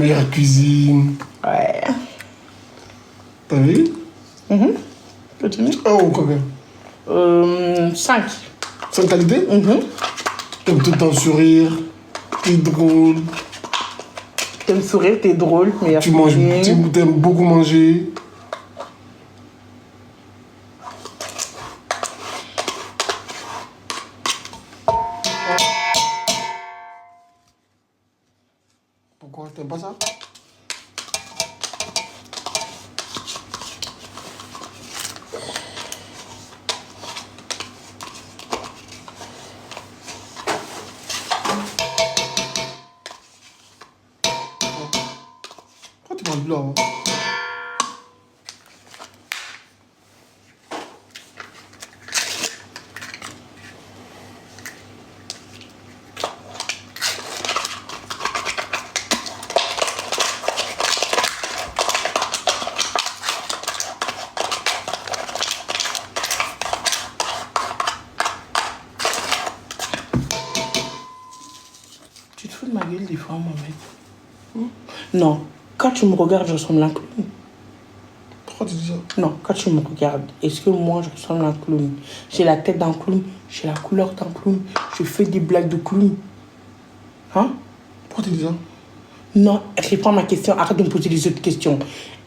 Meilleure cuisine. Ouais. T'as vu? Continue. Oh, combien? 5. 5 qualités? T'aimes tout le temps sourire. T'es drôle. T'aimes sourire, t'es drôle. Meilleure Tu manges, cuisine. t'aimes beaucoup manger. Pourquoi? T'aimes pas ça? Pourquoi tu manges blanc? Hein? Tu te fous de ma gueule des fois, Mohamed? Non. Quand tu me regardes, je ressemble à un clown. Pourquoi tu dis ça? Non, quand tu me regardes, est-ce que moi je ressemble à un clown? J'ai la tête d'un clown, j'ai la couleur d'un clown, je fais des blagues de clown. Hein? Pourquoi tu dis ça? Non, réponds à ma question, arrête de me poser des autres questions.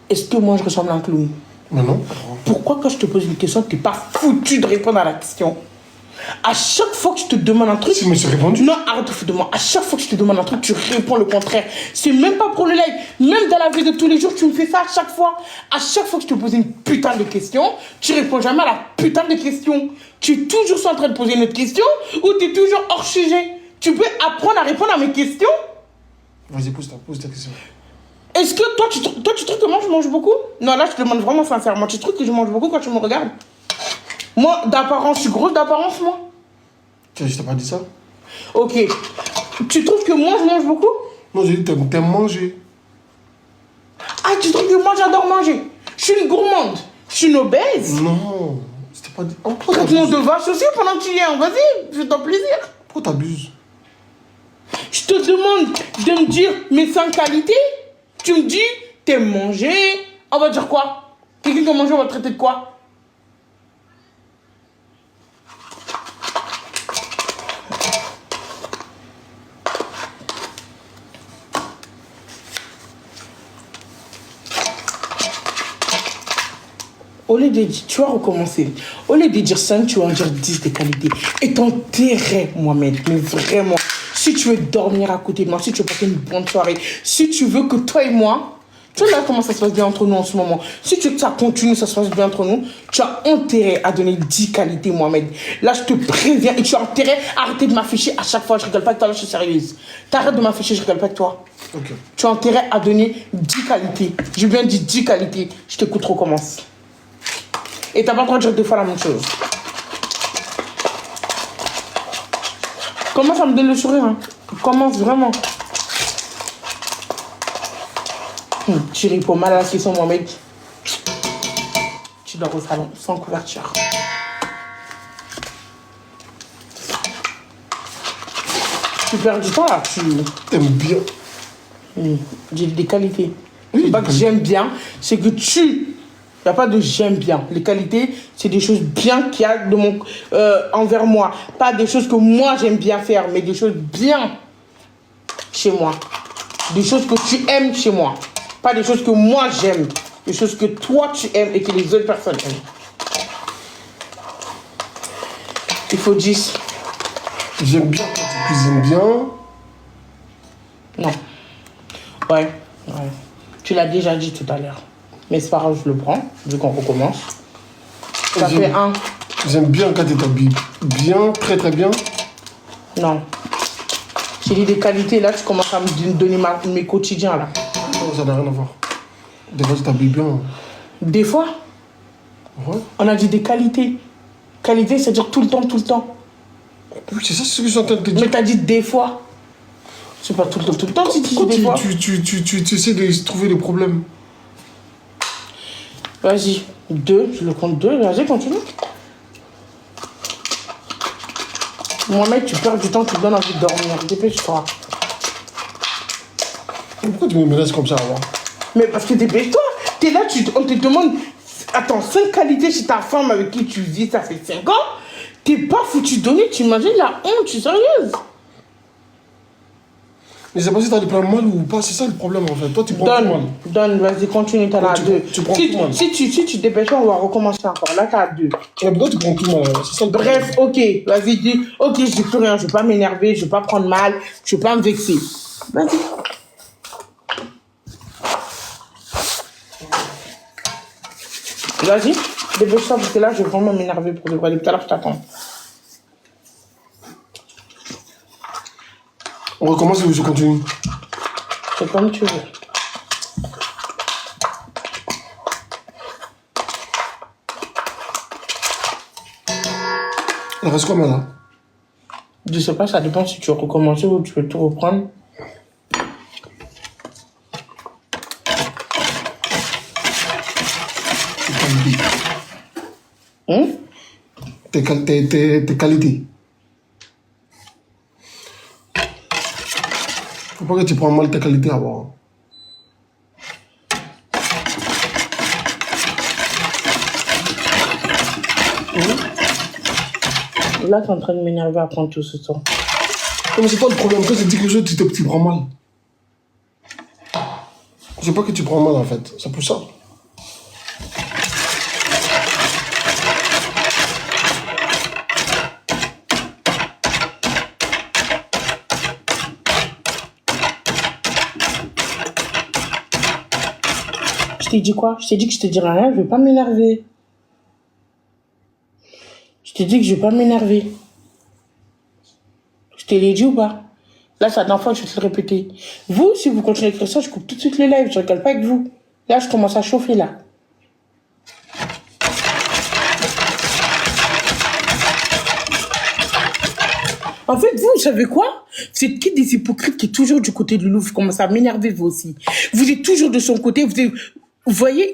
Est-ce que moi je ressemble à un clown? Mais non. Pourquoi quand je te pose une question, tu n'es pas foutu de répondre à la question? À chaque fois que je te demande un truc... Si, mais j'ai répondu. Non, arrête de foutre de moi. À chaque fois que je te demande un truc, tu réponds le contraire. C'est même pas pour le live. Même dans la vie de tous les jours, tu me fais ça à chaque fois. À chaque fois que je te pose une putain de question, tu réponds jamais à la putain de question. Tu es toujours soit en train de poser une autre question ou tu es toujours hors sujet. Tu peux apprendre à répondre à mes questions? Vas-y, pose ta question. Est-ce que toi, tu trouves que moi, je mange beaucoup? Non, là, je te demande vraiment sincèrement. Tu trouves que je mange beaucoup quand tu me regardes? Moi, d'apparence, je suis grosse d'apparence, moi. Je t'ai pas dit ça? Ok. Tu trouves que moi, je mange beaucoup? Non, j'ai dit t'aimes manger. Ah, tu trouves que moi, j'adore manger? Je suis une gourmande. Je suis une obèse. Non, je t'ai pas dit. Oh, pourquoi Traitement t'abuses? de vache aussi pendant que tu viens. Vas-y, fais-toi plaisir. Pourquoi t'abuses? Je te demande de me dire mes 5 qualités. Tu me dis, t'aimes manger. On va dire quoi? Quelqu'un qui a mangé, on va le traiter de quoi? Au lieu de dire, tu vas recommencer. Au lieu de dire 5, tu vas en dire 10 de qualité. Et ton intérêt, Mohamed, mais vraiment, si tu veux dormir à côté de moi, si tu veux passer une bonne soirée, si tu veux que toi et moi, tu vois là comment ça se passe bien entre nous en ce moment. Si tu veux que ça continue, ça se passe bien entre nous, tu as intérêt à donner 10 qualités, Mohamed. Là, je te préviens et tu as intérêt à arrêter de m'afficher à chaque fois. Je rigole pas avec toi, là, je suis sérieuse. T'arrêtes de m'afficher, je rigole pas avec toi. Ok. Tu as intérêt à donner 10 qualités. J'ai bien dit 10 qualités. Je t'écoute, recommence. Et t'as pas le droit de dire 2 fois la même chose. Commence à me donner le sourire. Hein. Commence vraiment. Tu réponds mal à la question, Mohamed. Tu dors au salon, sans couverture. Tu perds du temps là. T'aimes bien. J'ai des qualités. Oui, C'est pas que j'aime bien, c'est que tu... Il n'y a pas de j'aime bien. Les qualités, c'est des choses bien qu'il y a de mon, envers moi. Pas des choses que moi j'aime bien faire, mais des choses bien chez moi. Des choses que tu aimes chez moi. Pas des choses que moi j'aime. Des choses que toi tu aimes et que les autres personnes aiment. Il faut 10. J'aime bien quand tu cuisines bien. Non. Ouais. Tu l'as déjà dit tout à l'heure. Mais c'est pas grave, je le prends, vu qu'on recommence. Ça fait 1. J'aime bien quand tu t'habilles bien, très très bien. Non. J'ai dit des qualités, là, tu commences à me donner mes quotidiens, là. Non, ça n'a rien à voir. Des fois, tu t'habilles bien. Des fois, Ouais. on a dit des qualités. Qualité, c'est-à-dire tout le temps, tout le temps. Oui, c'est ça ce que je suis en train de te dire. Mais t'as dit des fois. C'est pas tout le temps, si tu dis des fois. Tu essaies de trouver des problèmes. Vas-y, 2, je le compte 2, vas-y, continue. Mohamed, tu perds du temps, tu te donnes envie de dormir. Dépêche-toi. Pourquoi tu me laisses comme ça, alors? Mais parce que dépêche-toi. T'es là, on te demande... Attends, 5 qualités chez ta femme avec qui tu vis, ça fait 5 ans. T'es pas foutu de donner, tu imagines la honte, tu es sérieuse? Mais c'est pas si t'as les prendre mal ou pas, c'est ça le problème en fait. Toi, tu prends tout mal. Donne, vas-y, continue, t'en as 2. Tu prends tout mal. Si tu dépêches, on va recommencer encore. Là, t'as 2. Mais toi, tu prends tout mal, c'est ça le problème. Bref, ok, vas-y, dis, ok, je dis plus rien, je vais pas m'énerver, je vais pas prendre mal, je vais pas me vexer. Vas-y. Vas-y, dépêche-toi parce que là, je vais vraiment m'énerver pour le vrai. Tout à l'heure, je t'attends. On recommence ou je continue? C'est comme tu veux. Il reste combien là? Je sais pas, ça dépend si tu veux recommencer ou tu veux tout reprendre. Tes qualités. Faut pas que tu prends mal tes qualités à voir. Là, t'es en train de m'énerver à prendre tout ce temps. Mais c'est pas le problème, quand tu dis quelque chose, tu prends mal. C'est pas que tu prends mal en fait, c'est pour ça. Je t'ai dit quoi? Je t'ai dit que je te dirais rien, je vais pas m'énerver. Je t'ai dit que je vais pas m'énerver. Je te l'ai dit ou pas? Là, c'est la dernière fois que je vais te le répéter. Vous, si vous continuez à faire ça, je coupe tout de suite les lives, je rigole pas avec vous. Là, je commence à chauffer, là. En fait, vous savez quoi? Vous êtes qui des hypocrites qui est toujours du côté de Loulou. Vous commencez à m'énerver, vous aussi. Vous êtes toujours de son côté. Vous voyez...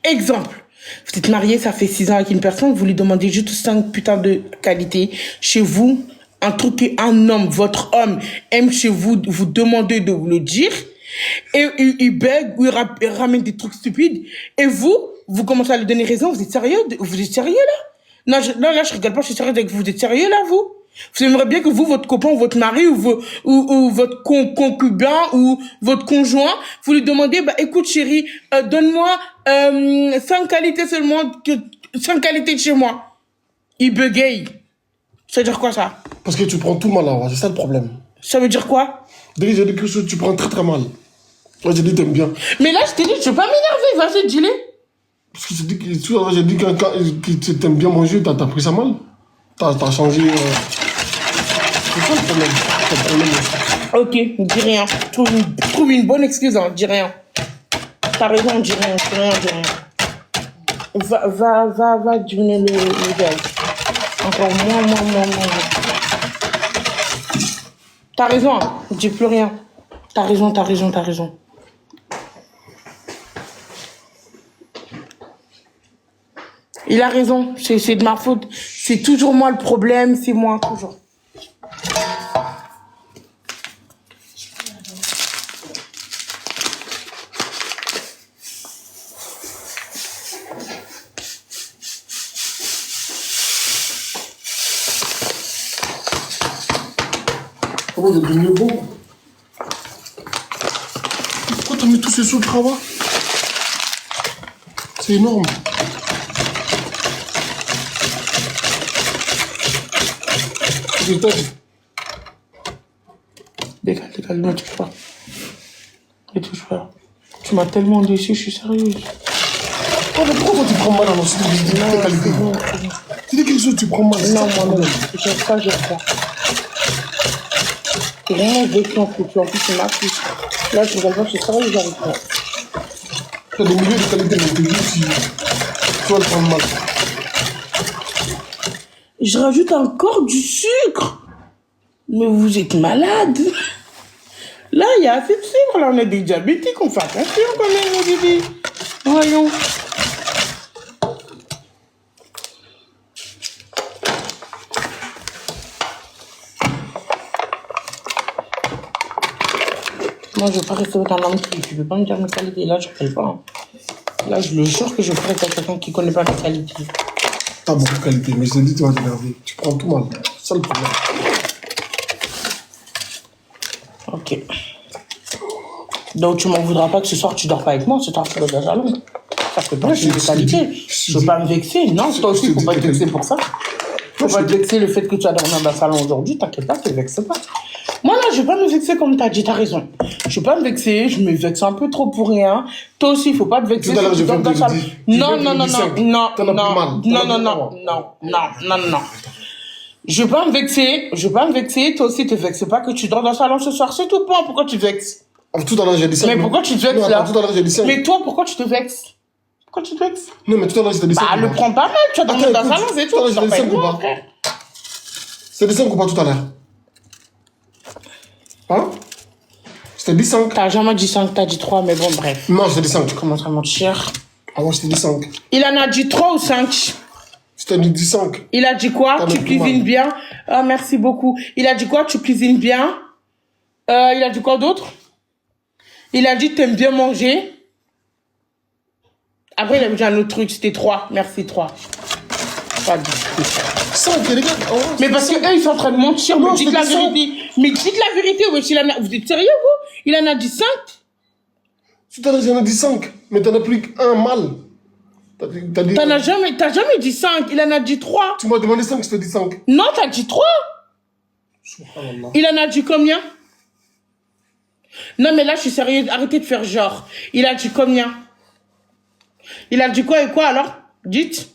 Exemple. Vous êtes marié, ça fait 6 ans avec une personne, vous lui demandez juste 5 putains de qualités. Chez vous, un truc qu'un homme, votre homme, aime chez vous, vous demandez de vous le dire. Et il bug, ou il ramène des trucs stupides. Et vous commencez à lui donner raison. Vous êtes sérieux? Vous êtes sérieux, là? Non, là, je rigole pas, je suis sérieuse avec vous. Vous êtes sérieux, là, vous? Vous aimeriez bien que vous, votre copain ou votre mari ou votre concubin ou votre conjoint, vous lui demandez, bah, écoute, chérie, donne-moi 5 qualités seulement, 5 qualités de chez moi. Il bugueille. Ça veut dire quoi, ça? Parce que tu prends tout mal là, c'est ça le problème. Ça veut dire quoi? Dès que j'ai dit quelque chose, tu prends très très mal. Moi j'ai dit t'aimes bien. Mais là, je t'ai dit, je veux pas m'énerver, vas-y, dis-le. Parce que j'ai dit que t'aimes bien manger, t'as pris ça mal. T'as changé. C'est ça le problème. Ok, dis rien. Trouve une bonne excuse, hein, dis rien. T'as raison, dis rien, dis rien. Va diminuer le gaz. Encore moins. T'as raison, hein, dis plus rien. T'as raison. Il a raison, c'est de ma faute. C'est toujours moi le problème, c'est moi, toujours. Comment t'es devenu beau? Pourquoi t'as mis tous ces sous de travail? C'est énorme. Décale, ne touche pas. Ne touche pas. Tu m'as tellement déçu, je suis sérieuse. Oh, mais pourquoi toi tu prends mal alors si tu dis tes qualités? Tu dis quelque chose, tu prends mal. Non, moi, j'aime pas. C'est vraiment vécu en foutu. En plus, c'est ma fille. Là, je rigole pas, je suis sérieuse, j'arrive pas. T'as des milliers de qualités, mais tu dis si tu vas le prendre mal. Je rajoute encore du sucre. Mais vous êtes malade. Là, il y a assez de sucre. Là, on est des diabétiques. On fait attention quand même, mon bébé. Voyons. Moi, je veux pas rester dans l'angle. Tu veux pas me dire mes qualités. Là, je ne pas. Hein. Là, je le jure que je ferai avec quelqu'un qui connaît pas mes qualités. T'as beaucoup de qualités, mais je te dis, tu vas t'énerver. Tu prends tout mal. C'est ça le problème. Ok. Donc, tu m'en voudras pas que ce soir, tu dors pas avec moi. Ce soir, tu dors dans le salon. Parce que moi, j'ai des qualités. Je veux pas me vexer. Non, toi aussi, il faut pas te vexer pour ça. Faut pas te vexer le fait que tu as dormi dans le salon aujourd'hui. T'inquiète pas, te vexe pas. Moi, là, je vais pas me vexer comme t'as dit, t'as raison. Je vais pas me vexer, je me vexe un peu trop pour rien. Toi aussi, il faut pas te vexer. Tout à l'heure, je vais te dire. Non, non, non, non. Je vais pas me vexer, toi aussi, te vexes pas que tu dors dans le salon ce soir. C'est tout, point. Pourquoi tu te vexes? Tout à l'heure, j'ai dit 5. Mais pourquoi tu te vexes là? Tout à l'heure, j'ai dit 5. Mais toi, pourquoi tu te vexes? Pourquoi tu te vexes? Non, mais tout à l'heure, j'ai dit 5. Bah, le prends pas mal, tu as dormi dans le salon, c'est tout. Tout à l'heure, j'ai dit 5 ou pas? C'est des 5 ou pas tout à l'heure? Hein? Je t'ai dit 5. T'as jamais dit 5, t'as dit 3, mais bon, bref. Non, je t'ai dit 5. Tu commences à mentir. Ah, moi, je t'ai dit 5. Il en a dit 3 ou 5? Je t'ai dit 5. Il a dit quoi? Tu cuisines bien? Ah, merci beaucoup. Il a dit quoi? Tu cuisines bien? Il a dit quoi d'autre? Il a dit t'aimes bien manger. Après, il a dit un autre truc, c'était 3. Merci, 3. Pas dit. 5, les gars. Oh, mais parce qu'eux, ils sont en train de mentir. Non, mais dites la vérité. Mais dites la vérité, vous êtes sérieux, vous? Il en a dit 5? Tout à l'heure, j'en ai dit 5. Mais t'en as plus qu'un mal. T'as jamais dit 5. Il en a dit 3. Tu m'as demandé 5, je t'ai dit 5. Non, t'as dit 3. Il en a dit combien? Non, mais là, je suis sérieux. Arrêtez de faire genre. Il a dit combien? Il a dit quoi et quoi, alors? Dites.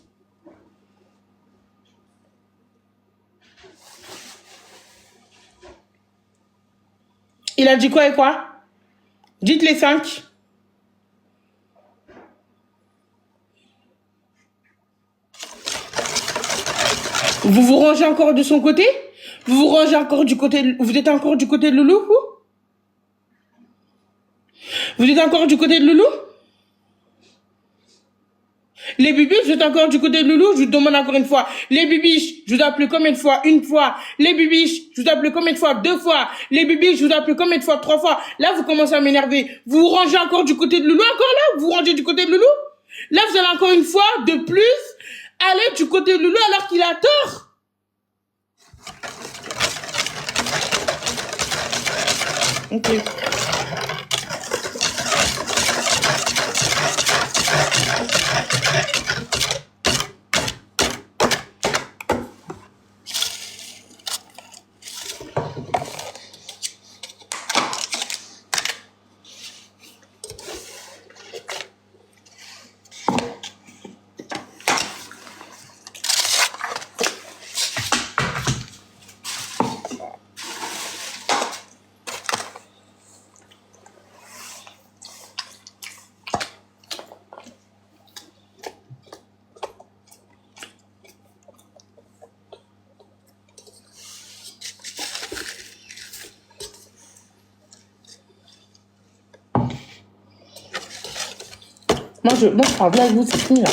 Il a dit quoi et quoi? Dites les 5. Vous vous rangez encore de son côté? Vous vous rangez encore du côté... Vous êtes encore du côté de Loulou, vous? Vous êtes encore du côté de Loulou? Les bibiches, vous êtes encore du côté de Loulou? Je vous demande encore une fois. Les bibiches, je vous appelle combien de fois? Une fois. Les bibiches, je vous appelle combien de fois? 2 fois. Les bibiches, je vous appelle combien de fois? 3 fois. Là, vous commencez à m'énerver. Vous vous rangez encore du côté de Loulou? Encore là? Vous vous rangez du côté de Loulou? Là, vous allez encore une fois, de plus, aller du côté de Loulou alors qu'il a tort. Ok. Moi, je parle pas avec vous, c'est fini, là.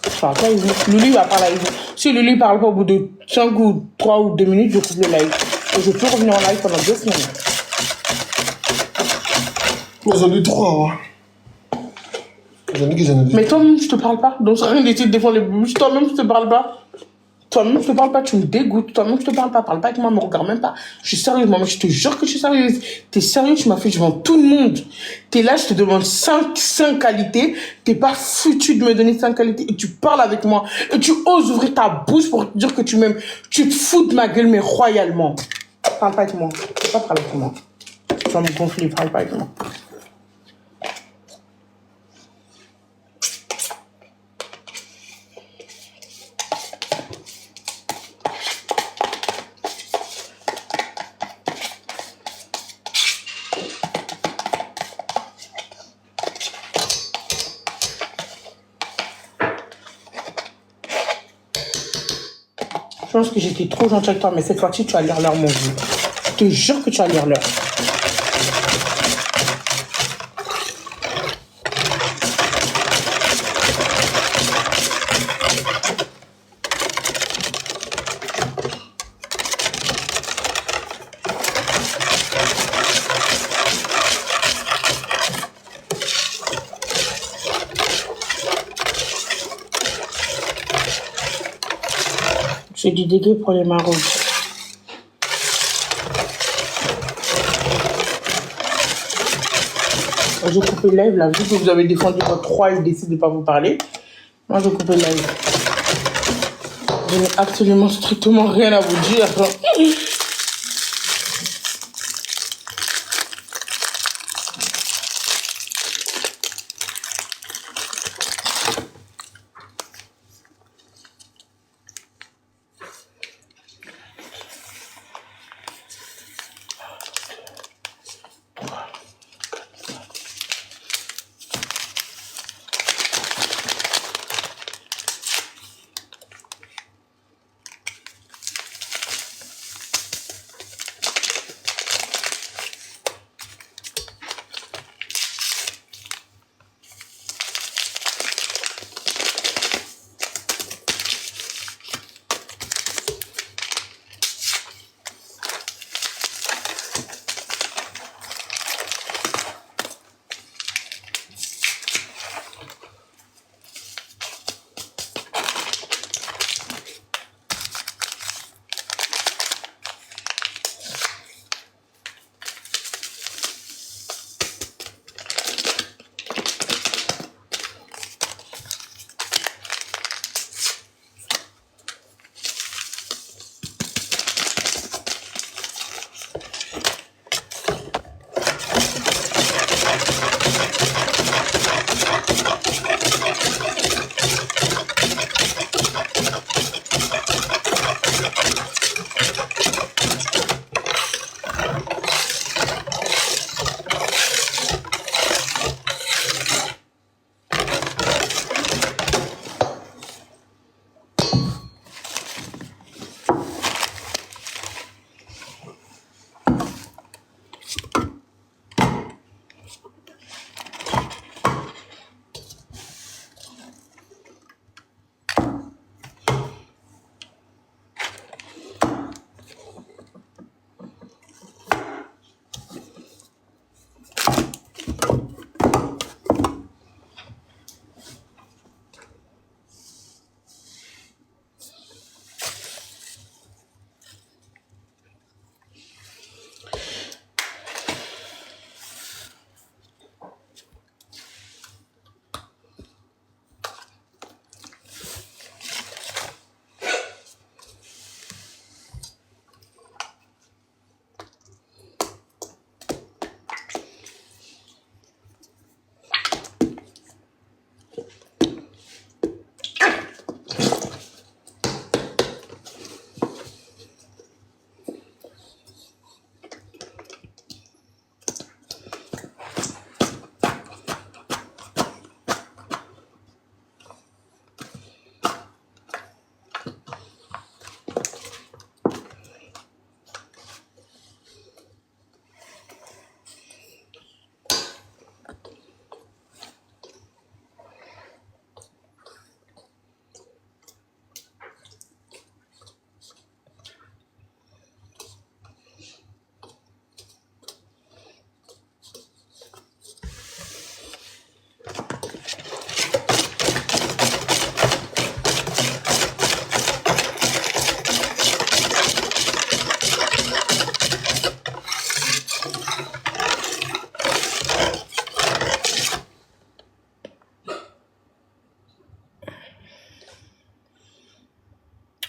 Je parle pas avec vous. Loulou va parler avec vous. Si Loulou parle pas au bout de 5 ou 3 ou 2 minutes, je coupe le live. Et je peux revenir en live pendant 2 semaines. Moi, j'en ai 3, hein. J'en ai que j'en ai dit. Mais toi-même, je te parle pas. Donc, ça rien d'essayer de défendre les bouches. Toi-même, je te parle pas. Toi-même, je te parle pas. Tu me dégoûtes. Toi-même, je te parle pas. Parle pas avec moi, me regarde même pas. Je suis sérieuse, maman. Je te jure que je suis sérieuse. T'es sérieux, tu m'as fait devant tout le monde. T'es là, je te demande 5 qualités. T'es pas foutu de me donner 5 qualités. Et tu parles avec moi. Et tu oses ouvrir ta bouche pour dire que tu m'aimes. Tu te fous de ma gueule, mais royalement. Parle pas avec moi. Tu peux pas parler avec moi. Tu vas me gonfler. Parle pas avec moi. Je pense que j'étais trop gentille avec toi, mais cette fois-ci, tu vas lire l'heure, mon vieux. Je te jure que tu vas lire l'heure. J'ai du dégueu pour les maraudes. Je coupe le live là, vu que vous avez défendu votre roi, il décide de ne pas vous parler. Moi, je coupe le live. Je n'ai absolument strictement rien à vous dire.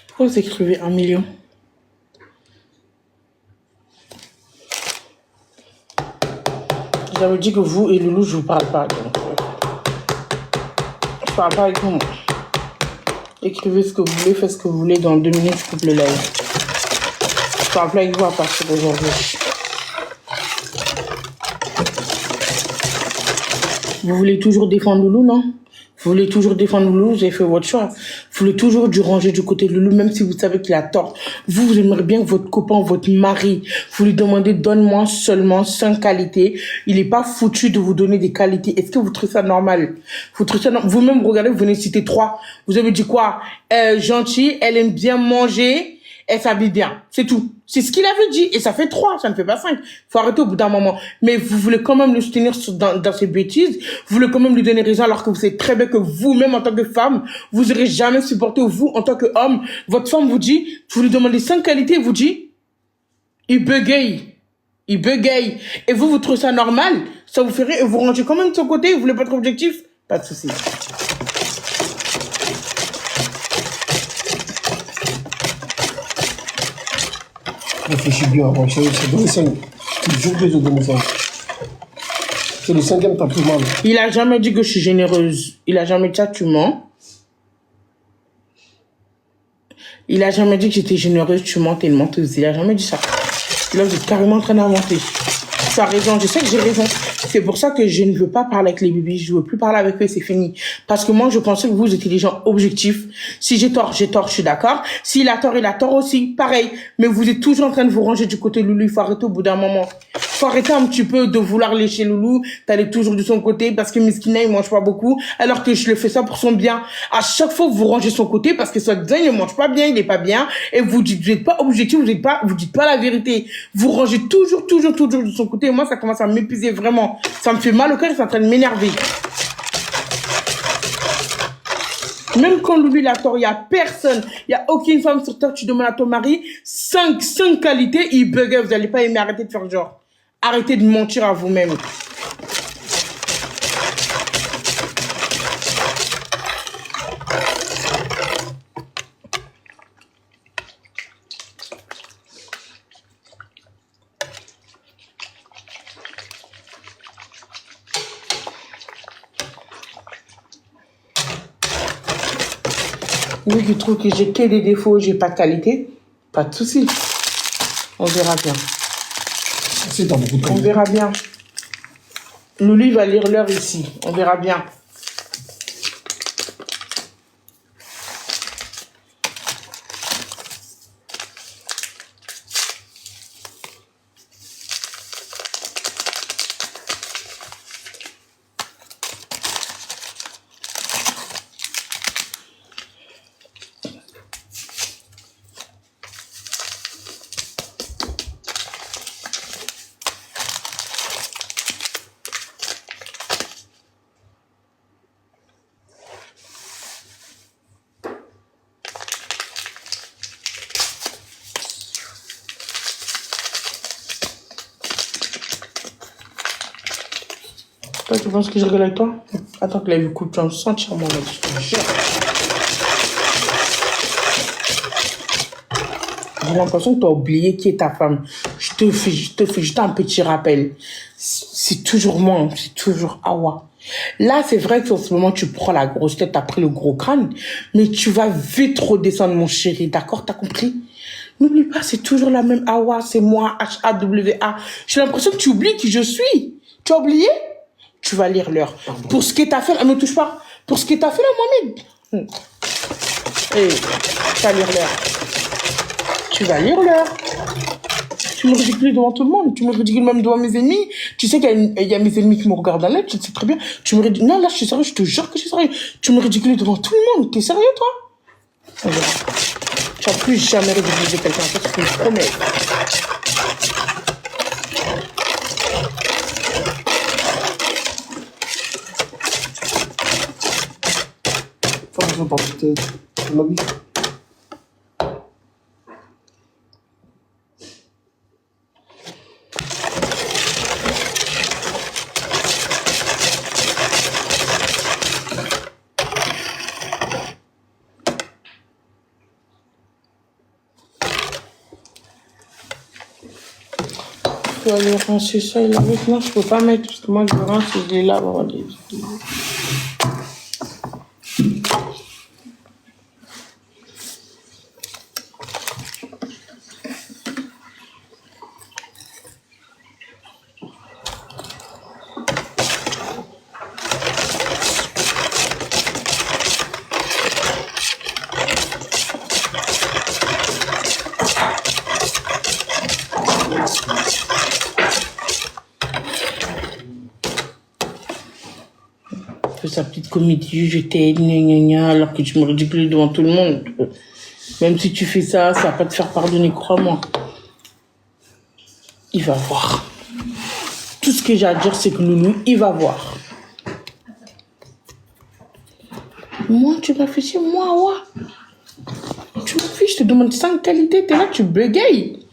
Pourquoi vous écrivez 1 million? J'avais dit que vous et Loulou, je vous parle pas. Donc, je parle pas avec vous. Moi. Écrivez ce que vous voulez, faites ce que vous voulez. Dans 2 minutes, je coupe le live. Je parle pas avec vous à partir d'aujourd'hui. Vous voulez toujours défendre Loulou, non? Vous voulez toujours défendre Loulou, vous avez fait votre choix. Vous voulez toujours du ranger du côté de Loulou, même si vous savez qu'il a tort. Vous aimeriez bien que votre copain, votre mari, vous lui demandez, donne-moi seulement 5 qualités. Il n'est pas foutu de vous donner des qualités. Est-ce que vous trouvez ça normal? Vous trouvez ça normal? Vous-même, regardez, vous venez de citer 3. Vous avez dit quoi? Gentille, elle aime bien manger, elle s'habille bien. C'est tout. C'est ce qu'il avait dit. Et ça fait 3, ça ne fait pas 5. Faut arrêter au bout d'un moment. Mais vous voulez quand même le soutenir dans ses bêtises. Vous voulez quand même lui donner raison alors que vous savez très bien que vous-même en tant que femme, vous n'aurez jamais supporté, vous en tant qu'homme. Votre femme vous dit, vous lui demandez 5 qualités, il vous dit, il bégaye. Il bégaye. Et vous trouvez ça normal? Ça vous ferait, et vous rangez quand même de son côté, vous voulez pas être objectif? Pas de souci. Réfléchis bien avant, c'est donné 5. Je te jure que j'ai donné 5. C'est le 5e, t'as plus mal. Il a jamais dit que je suis généreuse. Il a jamais dit ça, tu mens. Il a jamais dit que j'étais généreuse, tu mens, t'es une menteuse. Il a jamais dit ça. Là, vous êtes carrément en train d'inventer. Tu as raison, je sais que j'ai raison. C'est pour ça que je ne veux pas parler avec les bébés. Je ne veux plus parler avec eux, c'est fini. Parce que moi, je pensais que vous étiez des gens objectifs. Si j'ai tort, je suis d'accord. S'il a tort aussi. Pareil. Mais vous êtes toujours en train de vous ranger du côté de Loulou. Il faut arrêter au bout d'un moment. Il faut arrêter un petit peu de vouloir lécher Loulou, d'aller toujours de son côté parce que Miskina, il mange pas beaucoup, alors que je le fais ça pour son bien. À chaque fois, vous rangez son côté parce que soi-disant, il ne mange pas bien, il est pas bien, et vous n'êtes pas objectif, vous dites pas la vérité. Vous rangez toujours de son côté, et moi, ça commence à m'épuiser vraiment. Ça me fait mal au cœur, c'est en train de m'énerver. Même quand lui, il a tort, il n'y a personne, il n'y a aucune femme sur terre, tu demandes à ton mari 5 qualités, il bug, vous n'allez pas aimer, arrêtez de faire genre. Arrêtez de mentir à vous-même. Lui qui trouve que j'ai que des défauts, j'ai pas de qualité, pas de souci. On verra bien. Si t'as beaucoup de On qualité. verra bien. Loulou va lire l'heure ici. On verra bien. Toi, tu penses que je rigole avec toi? Attends que la vie coupe, tu vas me sentir moi là, je te jure. J'ai l'impression que tu as oublié qui est ta femme. Je te fais juste un petit rappel. C'est toujours moi, c'est toujours Awa. Là, c'est vrai qu'en ce moment, tu prends la grosse tête, tu as pris le gros crâne, mais tu vas vite redescendre, mon chéri, d'accord? T'as compris? N'oublie pas, c'est toujours la même Awa, c'est moi, H-A-W-A. J'ai l'impression que tu oublies qui je suis. Tu as oublié? Tu vas lire l'heure. Pour ce qu'est ta fait, elle me touche pas. Pour ce qu'est ta fait, là, Mohamed. Hey, tu vas lire l'heure. Tu vas lire l'heure. Tu me ridicules devant tout le monde. Tu me ridicules même devant mes ennemis. Tu sais qu'il y a mes ennemis qui me regardent dans l'œil. Tu le sais très bien. Tu me ridicules. Non, là, je suis sérieux. Je te jure que je suis sérieux. Tu me ridicules devant tout le monde. T'es sérieux, toi? Tu vas plus jamais ridiculiser quelqu'un. Ça, c'est une promesse. Faut pas porter ton avis. Je dois aller rincer ça. Il avec moi, je peux pas mettre parce que moi, je rince et je les lave avant de les utiliser. Sa petite comédie, je t'aide, gna gna gna, alors que tu me ridiculises devant tout le monde. Même si tu fais ça, ça va pas te faire pardonner, crois-moi. Il va voir. Tout ce que j'ai à dire, c'est que Loulou, il va voir. Moi, tu m'as fait chier, moi, ouais. Tu m'as fait, je te demande 5 qualités, t'es là, tu bégayes.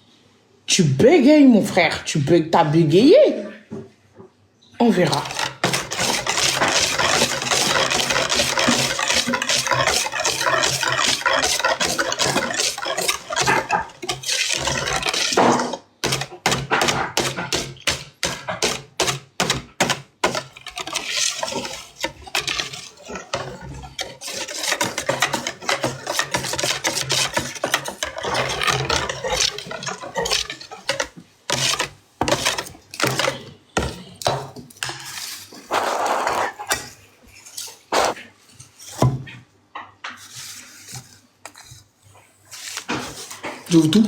Tu bégayes, mon frère. T'as bégayé. On verra. J'ouvre tout.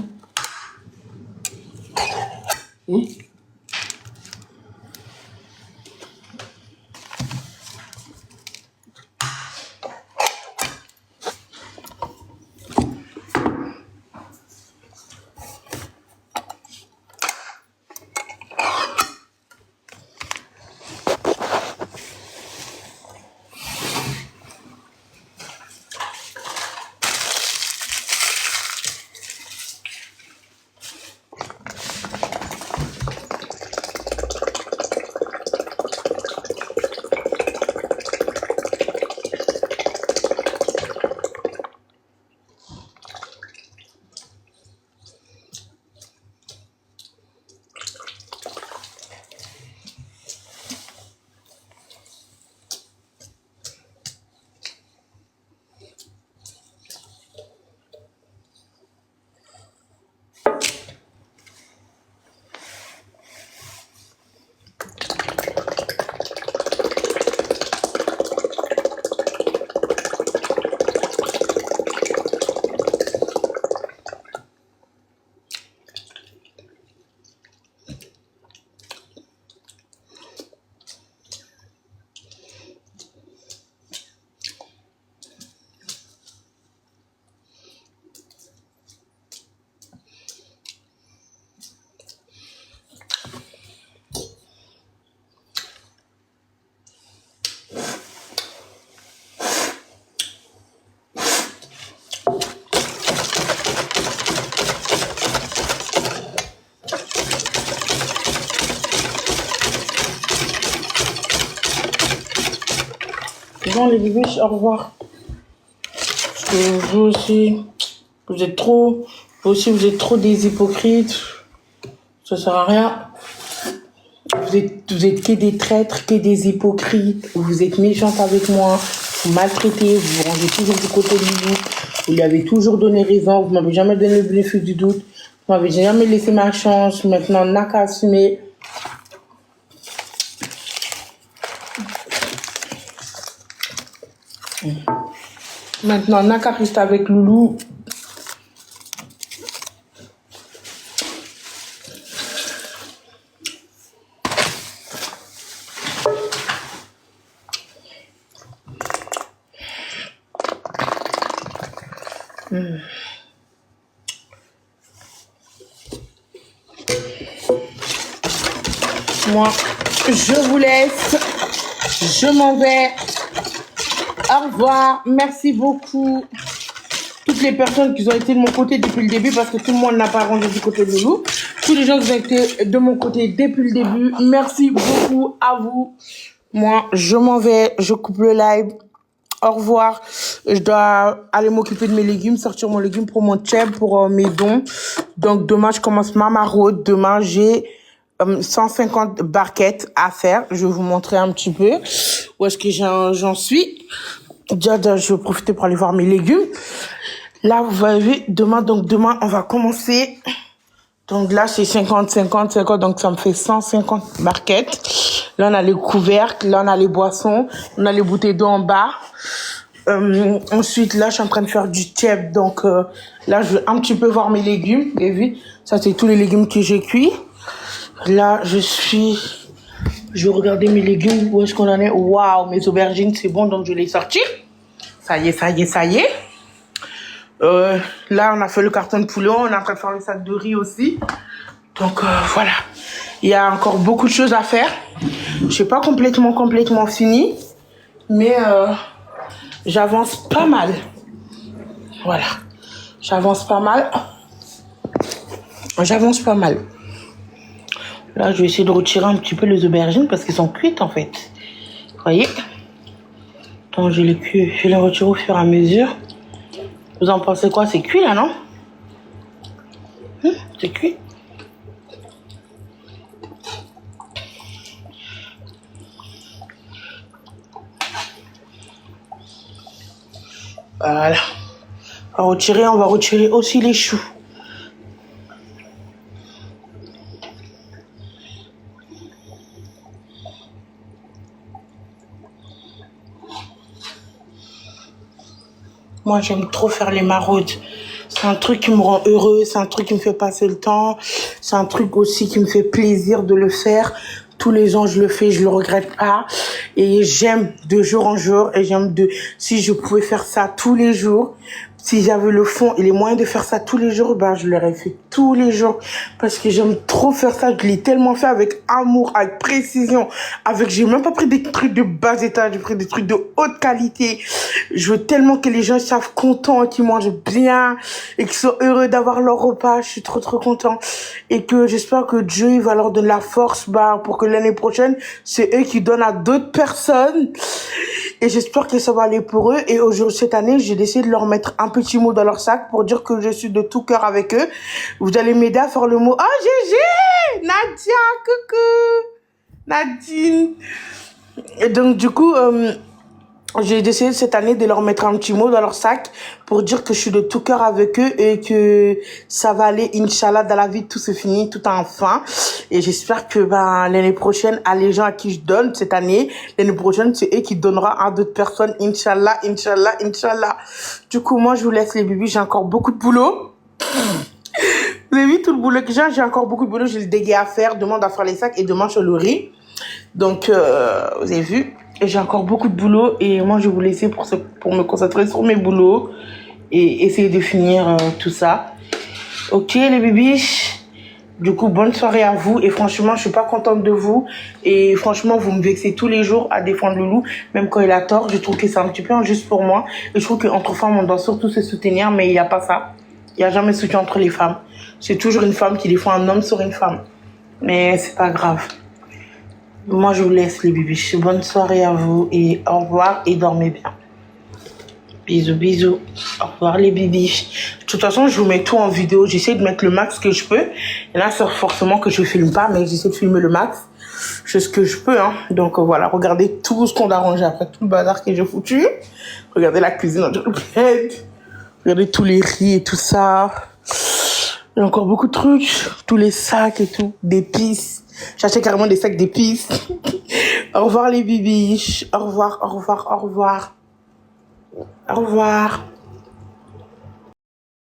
Bon, les bébés, au revoir. Parce que vous aussi, vous êtes trop des hypocrites. Ça sert à rien. Vous êtes que des traîtres, que des hypocrites. Vous êtes méchantes avec moi. Vous maltraitez, vous vous rangez toujours du côté de Loulou. Vous lui avez toujours donné raison. Vous m'avez jamais donné le bénéfice du doute. Vous m'avez jamais laissé ma chance. Maintenant, n'a qu'à assumer. Maintenant, n'a qu'à rester avec Loulou. Moi, je vous laisse. Je m'en vais. Au revoir. Merci beaucoup. Toutes les personnes qui ont été de mon côté depuis le début, parce que tout le monde n'a pas rangé du côté de Loulou. Tous les gens qui ont été de mon côté depuis le début, merci beaucoup à vous. Moi, je m'en vais. Je coupe le live. Au revoir. Je dois aller m'occuper de mes légumes, sortir mon légume pour mon tchèp, pour mes dons. Donc, demain, je commence ma maraude. Demain, j'ai 150 barquettes à faire. Je vais vous montrer un petit peu où est-ce que j'en suis. Déjà, je vais profiter pour aller voir mes légumes. Là, vous voyez, demain, on va commencer. Donc là, c'est 50, donc ça me fait 150 barquettes. Là, on a les couvercles, là, on a les boissons, on a les bouteilles d'eau en bas. Ensuite, là, je suis en train de faire du tchèp. Donc là, je vais un petit peu voir mes légumes. Vous avez vu, ça, c'est tous les légumes que j'ai cuits. Là, je vais regarder mes légumes. Où est-ce qu'on en est? Waouh, mes aubergines, c'est bon, donc je vais les sortir. Ça y est. Là, on a fait le carton de poulet, on est en train de faire le sac de riz aussi. Donc, voilà. Il y a encore beaucoup de choses à faire. Je suis pas complètement fini. Mais j'avance pas mal. Voilà. J'avance pas mal. Là, je vais essayer de retirer un petit peu les aubergines parce qu'elles sont cuites en fait. Vous voyez? Donc, je les retire au fur et à mesure. Vous en pensez quoi? C'est cuit là, non? C'est cuit. Voilà. On va retirer aussi les choux. Moi, j'aime trop faire les maraudes. C'est un truc qui me rend heureux, c'est un truc qui me fait passer le temps. C'est un truc aussi qui me fait plaisir de le faire. Tous les ans, je le fais, je le regrette pas. Et j'aime de jour en jour. Et si je pouvais faire ça tous les jours, si j'avais le fond et les moyens de faire ça tous les jours, ben, je l'aurais fait tous les jours. Parce que j'aime trop faire ça. Je l'ai tellement fait avec amour, avec précision. J'ai même pas pris des trucs de bas étage, j'ai pris des trucs de haute qualité. Je veux tellement que les gens soient contents, qu'ils mangent bien et qu'ils soient heureux d'avoir leur repas. Je suis trop content. Et que j'espère que Dieu, il va leur donner la force, pour que l'année prochaine, c'est eux qui donnent à d'autres personnes. Et j'espère que ça va aller pour eux. Et aujourd'hui, cette année, j'ai décidé de leur mettre un petit mot dans leur sac pour dire que je suis de tout cœur avec eux. Vous allez m'aider à faire le mot. Oh, Gégé! Nadia, coucou! Nadine! Et donc, du coup, j'ai décidé cette année de leur mettre un petit mot dans leur sac pour dire que je suis de tout cœur avec eux et que ça va aller, Inch'Allah, dans la vie, tout se finit, tout a un fin. Et j'espère que l'année prochaine, à les gens à qui je donne cette année, l'année prochaine, c'est eux qui donneront à d'autres personnes, Inch'Allah, Inch'Allah, Inch'Allah. Du coup, moi, je vous laisse les bébés, j'ai encore beaucoup de boulot. Vous avez vu tout le boulot que j'ai encore beaucoup de boulot, j'ai le dégât à faire, demain on doit faire les sacs et demain je le riz. Donc, vous avez vu, j'ai encore beaucoup de boulot et moi je vais vous laisser pour me concentrer sur mes boulots et essayer de finir tout ça. Ok les bébés, du coup bonne soirée à vous et franchement je suis pas contente de vous et franchement vous me vexez tous les jours à défendre Loulou, même quand il a tort. Je trouve que c'est un petit peu injuste pour moi et je trouve qu'entre femmes on doit surtout se soutenir, mais il n'y a pas ça. Il n'y a jamais de soutien entre les femmes. C'est toujours une femme qui défend un homme sur une femme. Mais c'est pas grave. Moi, je vous laisse les bébés. Bonne soirée à vous et au revoir et dormez bien. Bisous, bisous. Au revoir les bébés. De toute façon, je vous mets tout en vidéo. J'essaie de mettre le max que je peux. Et là, c'est forcément que je filme pas, mais j'essaie de filmer le max. Je fais ce que je peux, hein. Donc voilà, regardez tout ce qu'on a rangé après, tout le bazar que j'ai foutu. Regardez la cuisine en plaid. Regardez tous les riz et tout ça. Il y a encore beaucoup de trucs. Tous les sacs et tout. D'épices. J'ai acheté carrément des sacs d'épices. Au revoir les bibiches. Au revoir, au revoir, au revoir. Au revoir.